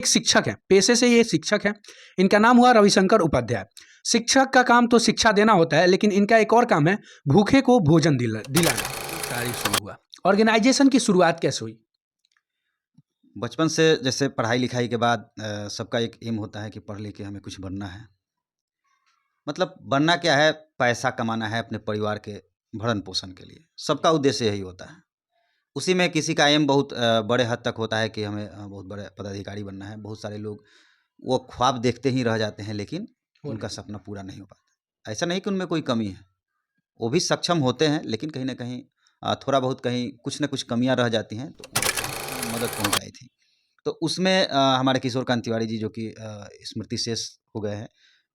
एक शिक्षक हैं, पेशे से ये शिक्षक हैं। इनका नाम हुआ रविशंकर उपाध्याय। शिक्षक का काम तो शिक्षा देना होता है, लेकिन इनका एक और काम है भूखे को भोजन दिलाना। कार्य शुरू हुआ। ऑर्गेनाइजेशन की शुरुआत कैसे हुई? बचपन से जैसे पढ़ाई लिखाई के बाद सबका एक एम होता है कि पढ़ लिख के हमें कुछ बनना है। मतलब बनना क्या है, पैसा कमाना है अपने परिवार के भरण पोषण के लिए। सबका उद्देश्य यही होता है। उसी में किसी का एम बहुत बड़े हद तक होता है कि हमें बहुत बड़े पदाधिकारी बनना है। बहुत सारे लोग वो ख्वाब देखते ही रह जाते हैं, लेकिन उनका सपना पूरा नहीं हो पाता। ऐसा नहीं कि उनमें कोई कमी है, वो भी सक्षम होते हैं, लेकिन कहीं न कहीं थोड़ा बहुत कहीं कुछ न कुछ कमियाँ रह जाती हैं, तो मदद पहुँचाई थी। तो उसमें हमारे किशोर कांत तिवारी जी जो कि स्मृति शेष हो गए हैं,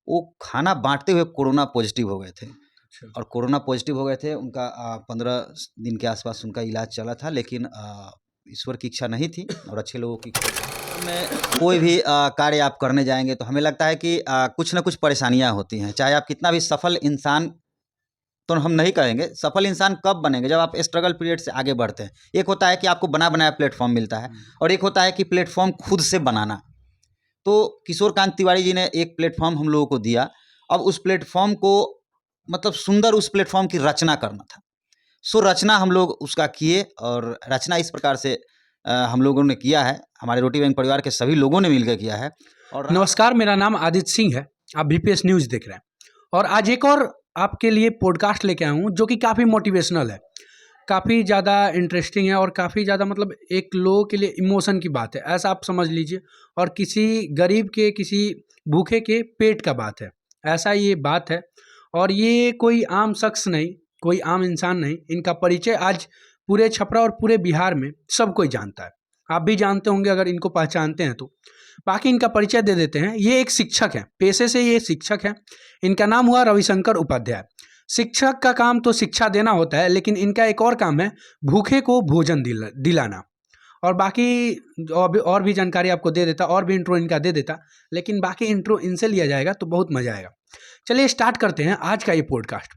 वो खाना बाँटते हुए कोरोना पॉज़िटिव हो गए थे। अच्छा। और कोरोना पॉज़िटिव हो गए थे, उनका 15 दिन के आसपास उनका इलाज चला था, लेकिन ईश्वर की इच्छा नहीं थी और अच्छे लोगों की खोज में कोई भी कार्य आप करने जाएँगे तो हमें लगता है कि कुछ न कुछ परेशानियाँ होती हैं। चाहे आप कितना भी सफल इंसान, तो हम नहीं कहेंगे, सफल इंसान कब बनेंगे? जब आप स्ट्रगल पीरियड से आगे बढ़ते हैं। एक होता है कि आपको बना-बनाया प्लेटफ़ॉर्म मिलता है और एक होता है कि प्लेटफ़ॉर्म खुद से बनाना। तो किशोर कांत तिवारी जी ने एक प्लेटफ़ॉर्म हम लोगों को दिया। अब उस प्लेटफ़ॉर्म को मतलब सुंदर उस प्लेटफ़ॉर्म की रचना करना था। सो रचना हम लोग उसका किए और रचना इस प्रकार से हम लोगों ने किया है, हमारे रोटी बैंक परिवार के सभी लोगों ने मिलकर किया है। और नमस्कार, मेरा नाम आदित्य सिंह है। आप बीपीएस न्यूज़ देख रहे हैं और आज एक और आपके लिए पॉडकास्ट लेके आया हूँ जो कि काफ़ी मोटिवेशनल है, काफ़ी ज़्यादा इंटरेस्टिंग है और काफ़ी ज़्यादा मतलब एक लोगों के लिए इमोशन की बात है, ऐसा आप समझ लीजिए। और किसी गरीब के, किसी भूखे के पेट का बात है, ऐसा ये बात है। और ये कोई आम शख्स नहीं, कोई आम इंसान नहीं, इनका परिचय आज पूरे छपरा और पूरे बिहार में सब कोई जानता है। आप भी जानते होंगे अगर इनको पहचानते हैं तो। बाकी इनका परिचय दे देते हैं। ये एक शिक्षक हैं, पेशे से ये शिक्षक हैं। इनका नाम हुआ रविशंकर उपाध्याय। शिक्षक का काम तो शिक्षा देना होता है, लेकिन इनका एक और काम है भूखे को भोजन दिलाना। और बाकी और भी जानकारी आपको दे देता, और भी इंट्रो इनका दे देता, लेकिन बाकी इंट्रो इनसे लिया जाएगा तो बहुत मजा आएगा। चलिए स्टार्ट करते हैं आज का ये पॉडकास्ट।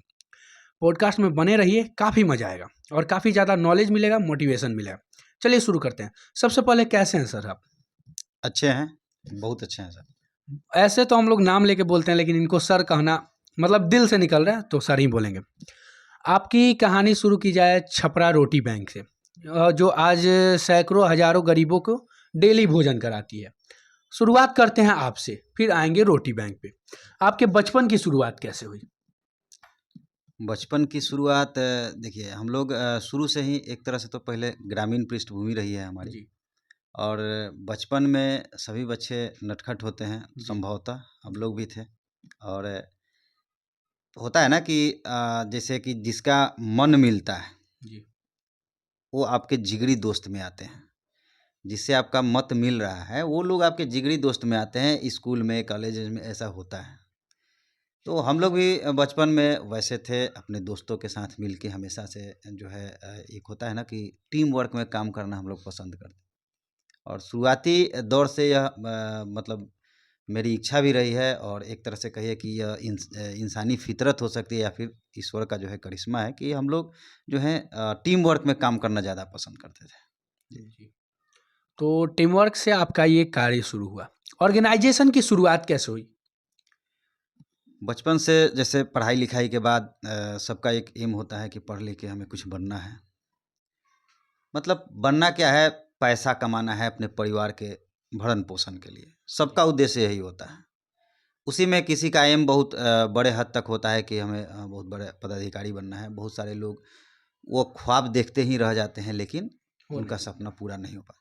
पॉडकास्ट में बने रहिए, काफ़ी मजा आएगा और काफ़ी ज़्यादा नॉलेज मिलेगा, मोटिवेशन मिलेगा। चलिए शुरू करते हैं। सबसे पहले कैसे हैं सर आप? अच्छे हैं, बहुत अच्छे हैं सर। ऐसे तो हम लोग नाम लेके बोलते हैं, लेकिन इनको सर कहना मतलब दिल से निकल रहा है तो सर ही बोलेंगे। आपकी कहानी शुरू की जाए छपरा रोटी बैंक से, जो आज सैकड़ों हजारों गरीबों को डेली भोजन कराती है। शुरुआत करते हैं आपसे, फिर आएंगे रोटी बैंक पे। आपके बचपन की शुरुआत कैसे हुई? बचपन की शुरुआत देखिए हम लोग शुरू से ही एक तरह से तो पहले ग्रामीण पृष्ठभूमि रही है हमारी। जी। और बचपन में सभी बच्चे नटखट होते हैं, जी। संभवतः हम लोग भी थे। और होता है ना कि जैसे कि जिसका मन मिलता है जी। वो आपके जिगरी दोस्त में आते हैं। जिससे आपका मत मिल रहा है वो लोग आपके जिगरी दोस्त में आते हैं। स्कूल में, कॉलेज में ऐसा होता है। तो हम लोग भी बचपन में वैसे थे, अपने दोस्तों के साथ मिल के हमेशा से जो है एक होता है ना कि टीम वर्क में काम करना हम लोग पसंद करते हैं। और शुरुआती दौर से यह मतलब मेरी इच्छा भी रही है और एक तरह से कहिए कि यह इंसानी फितरत हो सकती है या फिर ईश्वर का जो है करिश्मा है कि हम लोग जो है टीम वर्क में काम करना ज़्यादा पसंद करते थे। जी। जी। तो टीम वर्क से आपका ये कार्य शुरू हुआ। ऑर्गेनाइजेशन की शुरुआत कैसे हुई? बचपन से जैसे पढ़ाई लिखाई के बाद सबका एक एम होता है कि पढ़ लिख के हमें कुछ बनना है। मतलब बनना क्या है, पैसा कमाना है अपने परिवार के भरण पोषण के लिए। सबका उद्देश्य यही होता है। उसी में किसी का एम बहुत बड़े हद तक होता है कि हमें बहुत बड़े पदाधिकारी बनना है। बहुत सारे लोग वो ख्वाब देखते ही रह जाते हैं, लेकिन हो उनका नहीं। सपना पूरा नहीं हो पाता।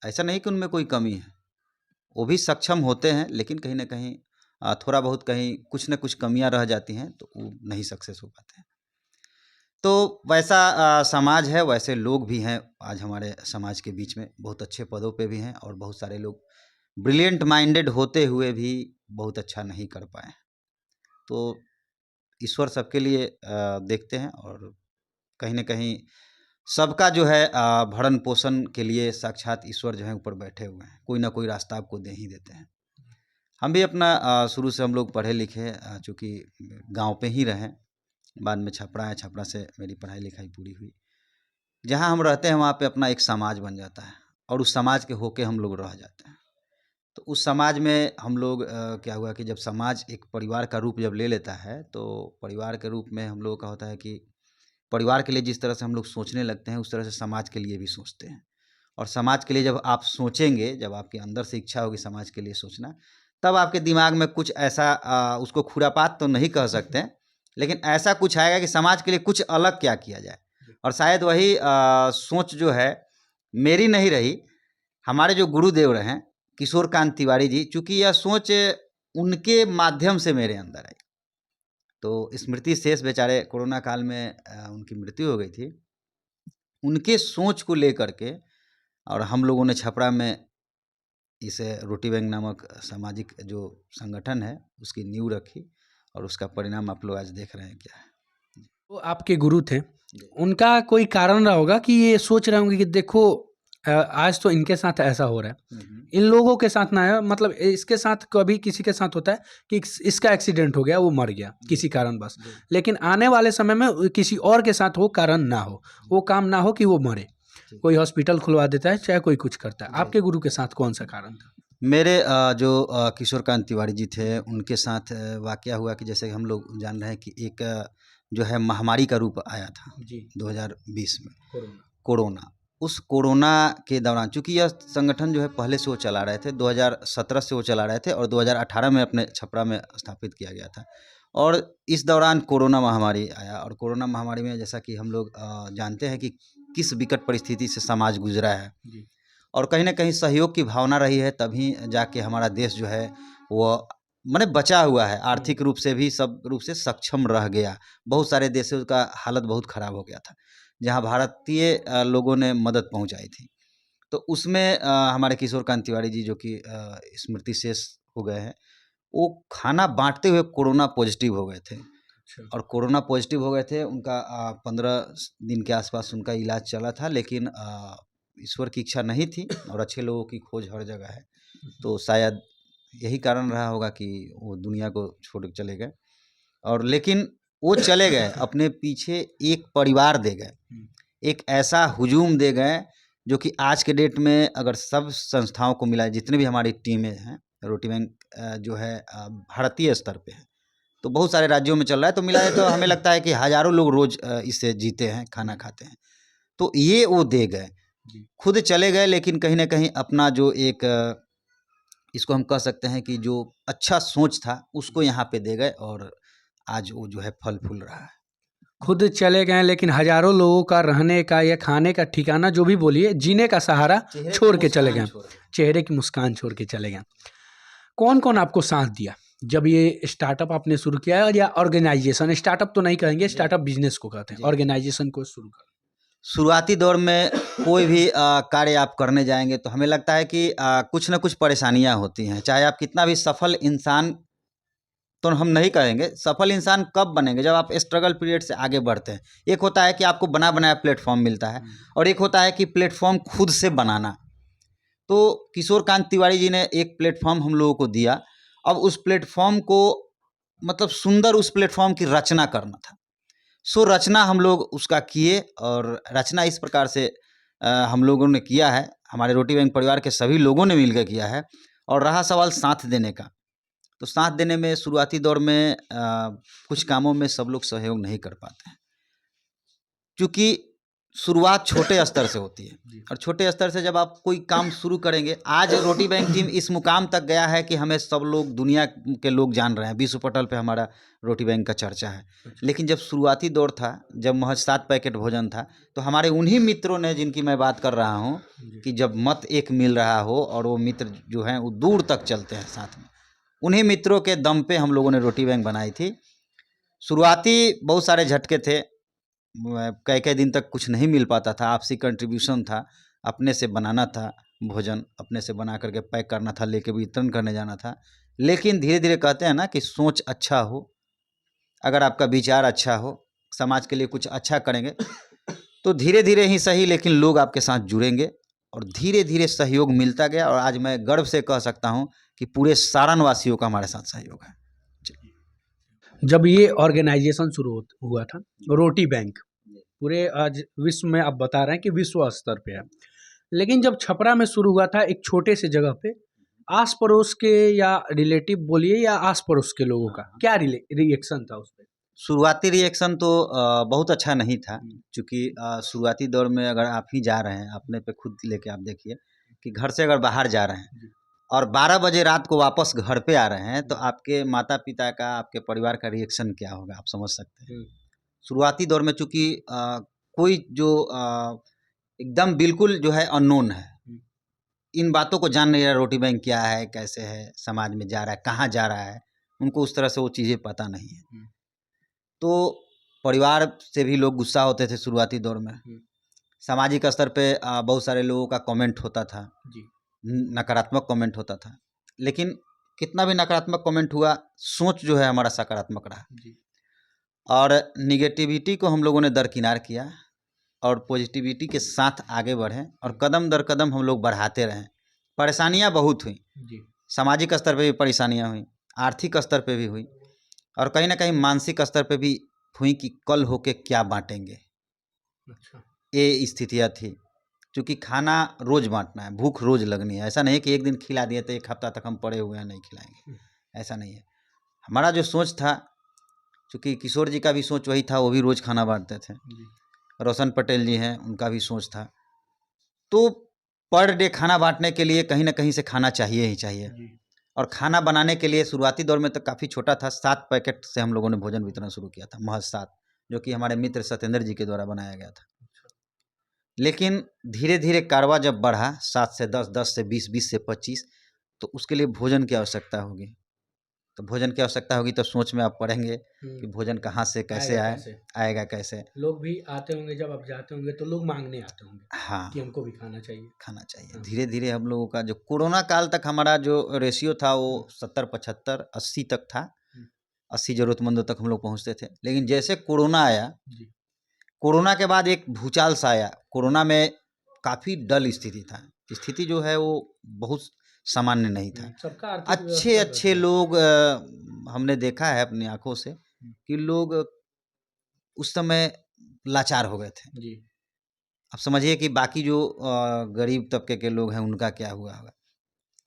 ऐसा नहीं कि उनमें कोई कमी है, वो भी सक्षम होते हैं, लेकिन कहीं न कहीं थोड़ा बहुत कहीं कुछ न कुछ कमियाँ रह जाती हैं, तो वो नहीं सक्सेस हो पाते हैं। तो वैसा समाज है, वैसे लोग भी हैं आज हमारे समाज के बीच में। बहुत अच्छे पदों पे भी हैं और बहुत सारे लोग ब्रिलियंट माइंडेड होते हुए भी बहुत अच्छा नहीं कर पाए। तो ईश्वर सबके लिए देखते हैं और कहीं न कहीं सबका जो है भरण-पोषण के लिए साक्षात ईश्वर जो है ऊपर बैठे हुए हैं। कोई ना कोई रास्ता आपको दे ही देते हैं। हम भी अपना शुरू से हम लोग पढ़े लिखे चूँकि गाँव पे ही रहे। बाद में छपरा है, छपरा से मेरी पढ़ाई-लिखाई पूरी हुई। जहाँ हम रहते हैं वहाँ पे अपना एक समाज बन जाता है और उस समाज के होके हम लोग रह जाते हैं। तो उस समाज में हम लोग क्या हुआ कि जब समाज एक परिवार का रूप जब ले लेता है, तो परिवार के रूप में हम लोगों का होता है कि परिवार के लिए जिस तरह से हम लोग सोचने लगते हैं, उस तरह से समाज के लिए भी सोचते हैं। और समाज के लिए जब आप सोचेंगे, जब आपके अंदर से इच्छा होगी समाज के लिए सोचना, तब आपके दिमाग में कुछ ऐसा उसको खुरापात तो नहीं कह सकते हैं, लेकिन ऐसा कुछ आएगा कि समाज के लिए कुछ अलग क्या किया जाए। और शायद वही सोच जो है मेरी नहीं रही, हमारे जो गुरुदेव रहे किशोर कांत तिवारी जी, चूँकि यह सोच उनके माध्यम से मेरे अंदर आई। तो स्मृति शेष बेचारे कोरोना काल में उनकी मृत्यु हो गई थी। उनके सोच को लेकर के और हम लोगों ने छपरा में इस रोटी बैंक नामक सामाजिक जो संगठन है, उसकी नींव रखी और उसका परिणाम आप लोग आज देख रहे हैं क्या है। वो आपके गुरु थे, उनका कोई कारण रहा होगा कि ये सोच रहे होंगे कि देखो आज तो इनके साथ ऐसा हो रहा है, इन लोगों के साथ ना है, मतलब इसके साथ कभी किसी के साथ होता है कि इसका एक्सीडेंट हो गया, वो मर गया किसी कारणवश, लेकिन आने वाले समय में किसी और के साथ वो कारण ना हो, वो काम ना हो कि वो मरे, कोई हॉस्पिटल खुलवा देता है, चाहे कोई कुछ करता है। आपके गुरु के साथ कौन सा कारण था? मेरे जो किशोर कांत तिवारी जी थे, उनके साथ वाकया हुआ कि जैसे हम लोग जान रहे हैं कि एक जो है महामारी का रूप आया था जी 2020 में, कोरोना। उस कोरोना के दौरान, चूँकि यह संगठन जो है पहले से वो चला रहे थे, 2017 से वो चला रहे थे और 2018 में अपने छपरा में स्थापित किया गया था। और इस दौरान कोरोना महामारी आया और कोरोना महामारी में जैसा कि हम लोग जानते हैं कि किस विकट परिस्थिति से समाज गुजरा है जी और कहीं न कहीं सहयोग की भावना रही है, तभी जाके हमारा देश जो है वो माने बचा हुआ है, आर्थिक रूप से भी सब रूप से सक्षम रह गया। बहुत सारे देशों का हालत बहुत ख़राब हो गया था, जहाँ भारतीय लोगों ने मदद पहुँचाई थी। तो उसमें हमारे किशोर कांत तिवारी जी जो कि स्मृति शेष हो गए हैं, वो खाना बाँटते हुए कोरोना पॉज़िटिव हो गए थे। अच्छा और कोरोना पॉज़िटिव हो गए थे, उनका 15 दिन के आसपास उनका इलाज चला था, लेकिन ईश्वर की इच्छा नहीं थी और अच्छे लोगों की खोज हर जगह है। तो शायद यही कारण रहा होगा कि वो दुनिया को छोड़ के चले गए। और लेकिन वो चले गए, अपने पीछे एक परिवार दे गए, एक ऐसा हुजूम दे गए जो कि आज के डेट में अगर सब संस्थाओं को मिलाए, जितने भी हमारी टीमें हैं, रोटी बैंक जो है भारतीय स्तर पे है, तो बहुत सारे राज्यों में चल रहा है, तो मिलाए तो हमें लगता है कि हज़ारों लोग रोज़ इससे जीते हैं, खाना खाते हैं। तो ये वो दे गए, खुद चले गए, लेकिन कहीं न कहीं अपना जो एक इसको हम कह सकते हैं कि जो अच्छा सोच था, उसको यहाँ पे दे गए और आज वो जो है फल फूल रहा है। खुद चले गए, लेकिन हजारों लोगों का रहने का या खाने का ठिकाना जो भी बोलिए, जीने का सहारा छोड़ के चले गए, चेहरे की मुस्कान छोड़ के चले गए। कौन कौन आपको साथ दिया जब ये स्टार्टअप आपने शुरू किया, या ऑर्गेनाइजेशन, स्टार्टअप तो नहीं कहेंगे, स्टार्टअप बिजनेस को कहते हैं, ऑर्गेनाइजेशन को शुरू कर? शुरुआती दौर में कोई भी कार्य आप करने जाएंगे तो हमें लगता है कि कुछ ना कुछ परेशानियां होती हैं, चाहे आप कितना भी सफल इंसान, तो हम नहीं कहेंगे, सफल इंसान कब बनेंगे, जब आप स्ट्रगल पीरियड से आगे बढ़ते हैं। एक होता है कि आपको बना बनाया प्लेटफॉर्म मिलता है और एक होता है कि प्लेटफॉर्म खुद से बनाना। तो किशोर कांत तिवारी जी ने एक प्लेटफॉर्म हम लोगों को दिया, अब उस प्लेटफॉर्म को मतलब सुंदर उस प्लेटफॉर्म की रचना करना था। सो रचना हम लोग उसका किए और रचना इस प्रकार से हम लोगों ने किया है, हमारे रोटी बैंक परिवार के सभी लोगों ने मिलकर किया है। और रहा सवाल साथ देने का, तो साथ देने में शुरुआती दौर में कुछ कामों में सब लोग सहयोग नहीं कर पाते हैं, क्योंकि शुरुआत छोटे स्तर से होती है और छोटे स्तर से जब आप कोई काम शुरू करेंगे, आज रोटी बैंक टीम इस मुकाम तक गया है कि हमें सब लोग, दुनिया के लोग जान रहे हैं, विश्व पटल पे हमारा रोटी बैंक का चर्चा है। लेकिन जब शुरुआती दौर था, जब महज 7 पैकेट भोजन था, तो हमारे उन्हीं मित्रों ने, जिनकी मैं बात कर रहा हूँ कि जब मत एक मिल रहा हो और वो मित्र जो हैं वो दूर तक चलते हैं साथ में, उन्हीं मित्रों के दम पे हम लोगों ने रोटी बैंक बनाई थी। शुरुआती बहुत सारे झटके थे, कई दिन तक कुछ नहीं मिल पाता था, आपसी कंट्रीब्यूशन था, अपने से बनाना था भोजन, अपने से बना करके पैक करना था, लेके वितरण करने जाना था। लेकिन धीरे धीरे कहते हैं ना कि सोच अच्छा हो, अगर आपका विचार अच्छा हो, समाज के लिए कुछ अच्छा करेंगे, तो धीरे धीरे ही सही लेकिन लोग आपके साथ जुड़ेंगे और धीरे धीरे सहयोग मिलता गया। और आज मैं गर्व से कह सकता हूँ कि पूरे सारण वासियों का हमारे साथ सहयोग है। जब ये ऑर्गेनाइजेशन शुरू हुआ था, रोटी बैंक पूरे आज विश्व में आप बता रहे हैं कि विश्व स्तर पे है, लेकिन जब छपरा में शुरू हुआ था एक छोटे से जगह पे, आस पड़ोस के या रिलेटिव बोलिए या आस पड़ोस के लोगों का क्या रिएक्शन था उस पर? शुरुआती रिएक्शन तो बहुत अच्छा नहीं था, हम्म। क्योंकि शुरुआती दौर में अगर आप ही जा रहे हैं, अपने पे खुद लेके आप देखिए कि घर से अगर बाहर जा रहे हैं जी। और 12 बजे रात को वापस घर पे आ रहे हैं, तो आपके माता पिता का, आपके परिवार का रिएक्शन क्या होगा, आप समझ सकते हैं। शुरुआती दौर में चूँकि कोई जो एकदम बिल्कुल जो है अननोन है, इन बातों को जान नहीं रहा, रोटी बैंक क्या है, कैसे है, समाज में जा रहा है, कहाँ जा रहा है, उनको उस तरह से वो चीज़ें पता नहीं है। तो परिवार से भी लोग गुस्सा होते थे शुरुआती दौर में। सामाजिक स्तर पे बहुत सारे लोगों का कमेंट होता था, नकारात्मक कमेंट होता था, लेकिन कितना भी नकारात्मक कमेंट हुआ, सोच जो है हमारा सकारात्मक रहा और निगेटिविटी को हम लोगों ने दरकिनार किया और पॉजिटिविटी के साथ आगे बढ़े और कदम दर कदम हम लोग बढ़ाते रहें। परेशानियां बहुत हुई, सामाजिक स्तर पे भी परेशानियां हुई, आर्थिक स्तर पे भी हुई और कहीं ना कहीं मानसिक स्तर पे भी हुई कि कल होके क्या बांटेंगे। अच्छा। ये स्थितियाँ थी, क्योंकि खाना रोज़ बांटना है, भूख रोज़ लगनी है। ऐसा नहीं है कि एक दिन खिला दिए तो एक हफ्ता तक हम पड़े हुए हैं नहीं खिलाएंगे, ऐसा नहीं है। हमारा जो सोच था, चूँकि किशोर जी का भी सोच वही था, वो भी रोज़ खाना बांटते थे। रोशन पटेल जी हैं, उनका भी सोच था। तो पर डे खाना बांटने के लिए कहीं ना कहीं से खाना चाहिए ही चाहिए और खाना बनाने के लिए शुरुआती दौर में तो काफ़ी छोटा था, 7 पैकेट से हम लोगों ने भोजन वितरण शुरू किया था, महज 7, जो कि हमारे मित्र सत्येंद्र जी के द्वारा बनाया गया था। लेकिन धीरे धीरे कारवा जब बढ़ा, 7 से 10, 10 से 20, 20 से 25, तो उसके लिए भोजन की आवश्यकता होगी। तो भोजन की आवश्यकता होगी तो सोच में आप पड़ेंगे कि भोजन कहाँ से कैसे आएगा कैसे। लोग भी आते होंगे, जब आप जाते होंगे तो लोग मांगने आते होंगे हाँ, कि हमको भी खाना चाहिए। हाँ। धीरे धीरे हम लोगों का जो कोरोना काल तक हमारा जो रेशियो था वो 70, 75, 80 तक था। 80 जरूरतमंदों तक हम लोग पहुँचते थे। लेकिन जैसे कोरोना आया, कोरोना के बाद एक भूचाल सा आया। कोरोना में काफ़ी डल स्थिति था, स्थिति जो है वो बहुत सामान्य नहीं था। सबका अच्छे अच्छे लोग हमने देखा है अपनी आंखों से कि लोग उस समय लाचार हो गए थे। अब समझिए कि बाकी जो गरीब तबके के लोग हैं उनका क्या हुआ होगा।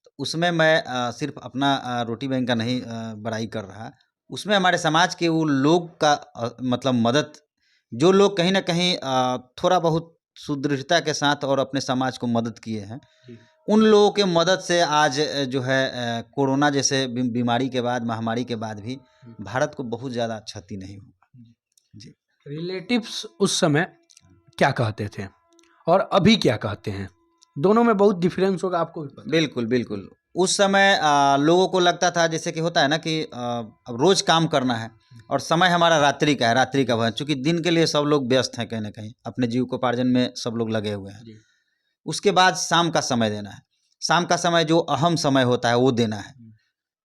तो उसमें मैं सिर्फ अपना रोटी बैंक का नहीं बड़ाई कर रहा, उसमें हमारे समाज के वो लोग का मतलब मदद, जो लोग कहीं ना कहीं थोड़ा बहुत सुदृढ़ता के साथ और अपने समाज को मदद किए हैं, उन लोगों के मदद से आज जो है कोरोना जैसे बीमारी के बाद, महामारी के बाद भी भारत को बहुत ज़्यादा क्षति नहीं हुआ। जी। रिलेटिव्स उस समय क्या कहते थे और अभी क्या कहते हैं, दोनों में बहुत डिफरेंस होगा, आपको भी पता है। बिल्कुल बिल्कुल। उस समय लोगों को लगता था जैसे कि होता है ना कि अब रोज़ काम करना है और समय हमारा रात्रि का है, रात्रि का भय, चूँकि दिन के लिए सब लोग व्यस्त हैं, कहीं ना कहीं अपने जीविकोपार्जन में सब लोग लगे हुए हैं। उसके बाद शाम का समय देना है, शाम का समय जो अहम समय होता है वो देना है।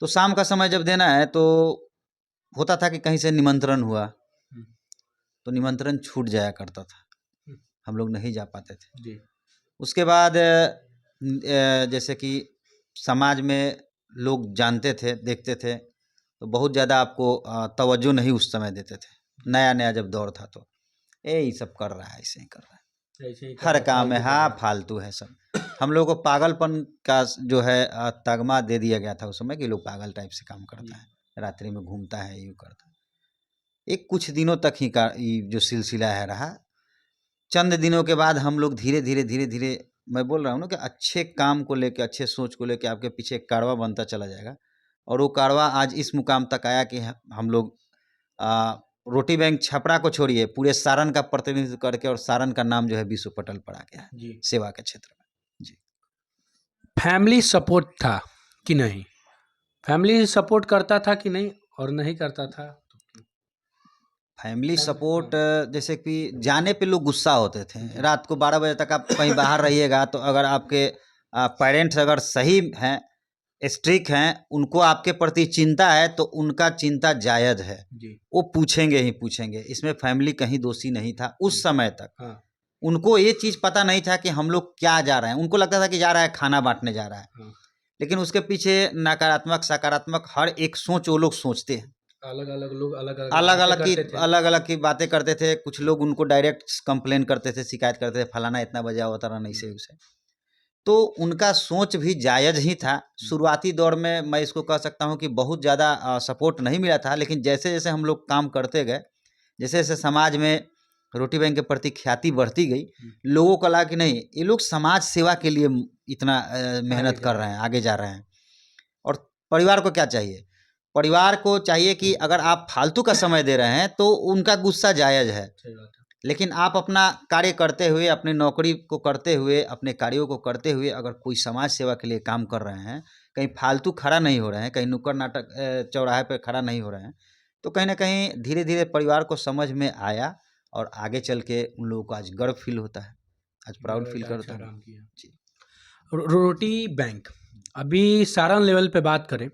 तो शाम का समय जब देना है तो होता था कि कहीं से निमंत्रण हुआ तो निमंत्रण छूट जाया करता था, हम लोग नहीं जा पाते थे। उसके बाद जैसे कि समाज में लोग जानते थे, देखते थे, तो बहुत ज़्यादा आपको तवज्जो नहीं उस समय देते थे। नया नया जब दौर था तो ये सब कर रहा है, ऐसे ही कर रहा है, हर काम में हाँ फालतू है सब। हम लोगों को पागलपन का जो है तगमा दे दिया गया था उस समय कि लोग पागल टाइप से काम करता है, रात्रि में घूमता है, यूँ करता है। एक कुछ दिनों तक ही का ये जो सिलसिला है रहा। चंद दिनों के बाद हम लोग धीरे धीरे मैं बोल रहा हूँ ना कि अच्छे काम को लेके, अच्छे सोच को लेके आपके पीछे एक कारवा बनता चला जाएगा और वो कारवा आज इस मुकाम तक आया कि हम लोग रोटी बैंक छपरा को छोड़िए, पूरे सारण का प्रतिनिधित्व करके और सारण का नाम जो है विश्व पटल पर आ गया है सेवा के क्षेत्र में। जी। फैमिली सपोर्ट था कि नहीं, फैमिली सपोर्ट करता था कि नहीं, और नहीं करता था तो फैमिली सपोर्ट जैसे कि जाने पे लोग गुस्सा होते थे। रात को 12 बजे तक आप कहीं बाहर रहिएगा तो अगर आपके पेरेंट्स अगर सही हैं, स्ट्रिक्ट हैं, उनको आपके प्रति चिंता है तो उनका चिंता जायज़ है, वो पूछेंगे ही पूछेंगे। इसमें फैमिली कहीं दोषी नहीं था उस समय तक। उनको ये चीज़ पता नहीं था कि हम लोग क्या जा रहे हैं, उनको लगता था कि जा रहा है खाना बांटने जा रहा है, लेकिन उसके पीछे नकारात्मक सकारात्मक हर एक सोच वो लोग सोचते हैं। अलग अलग लोग अलग अलग की बातें करते थे। कुछ लोग उनको डायरेक्ट कंप्लेन करते थे, शिकायत करते थे, फलाना इतना बजा हुआ था नहीं से उसे। तो उनका सोच भी जायज़ ही था। शुरुआती दौर में मैं इसको कह सकता हूँ कि बहुत ज़्यादा सपोर्ट नहीं मिला था, लेकिन जैसे-जैसे हम लोग काम करते गए, जैसे-जैसे समाज में रोटी बैंक के प्रति ख्याति बढ़ती गई, लोगों को लगा कि नहीं, ये लोग समाज सेवा के लिए इतना मेहनत कर रहे हैं, आगे जा रहे हैं। और परिवार को क्या चाहिए? परिवार को चाहिए कि अगर आप फालतू का समय दे रहे हैं, तो उनका गुस्सा जायज़ है। सही बात है। लेकिन आप अपना कार्य करते हुए, अपनी नौकरी को करते हुए, अपने कार्यों को करते हुए अगर कोई समाज सेवा के लिए काम कर रहे हैं, कहीं फालतू खड़ा नहीं हो रहे हैं, कहीं नुक्कड़ नाटक चौराहे पे खड़ा नहीं हो रहे हैं, तो कहीं न कहीं धीरे-धीरे परिवार को समझ में आया और आगे चल के उन लोगों को आज गर्व फ़ील होता है, आज प्राउड फ़ील अच्छा करता है। काम किया। जी। रोटी बैंक अभी सारण लेवल पे बात करें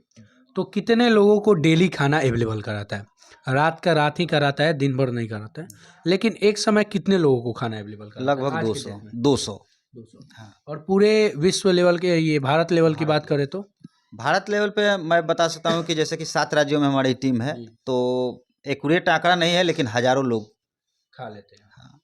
तो कितने लोगों को डेली खाना अवेलेबल कराता है? रात का रात ही कराता है, दिन भर नहीं कराता है। लेकिन एक समय कितने लोगों को खाना अवेलेबल कराता है लगभग आज के 200 डेट में? 200 200। हाँ। और पूरे विश्व लेवल के, ये भारत लेवल की बात करें तो? भारत लेवल पे मैं बता सकता हूँ कि जैसे कि 7 राज्यों में हमारी टीम है, जी। तो एक्यूरेट आंकड़ा नहीं है, लेकिन हज़ारों लोग खा लेते हैं। हाँ,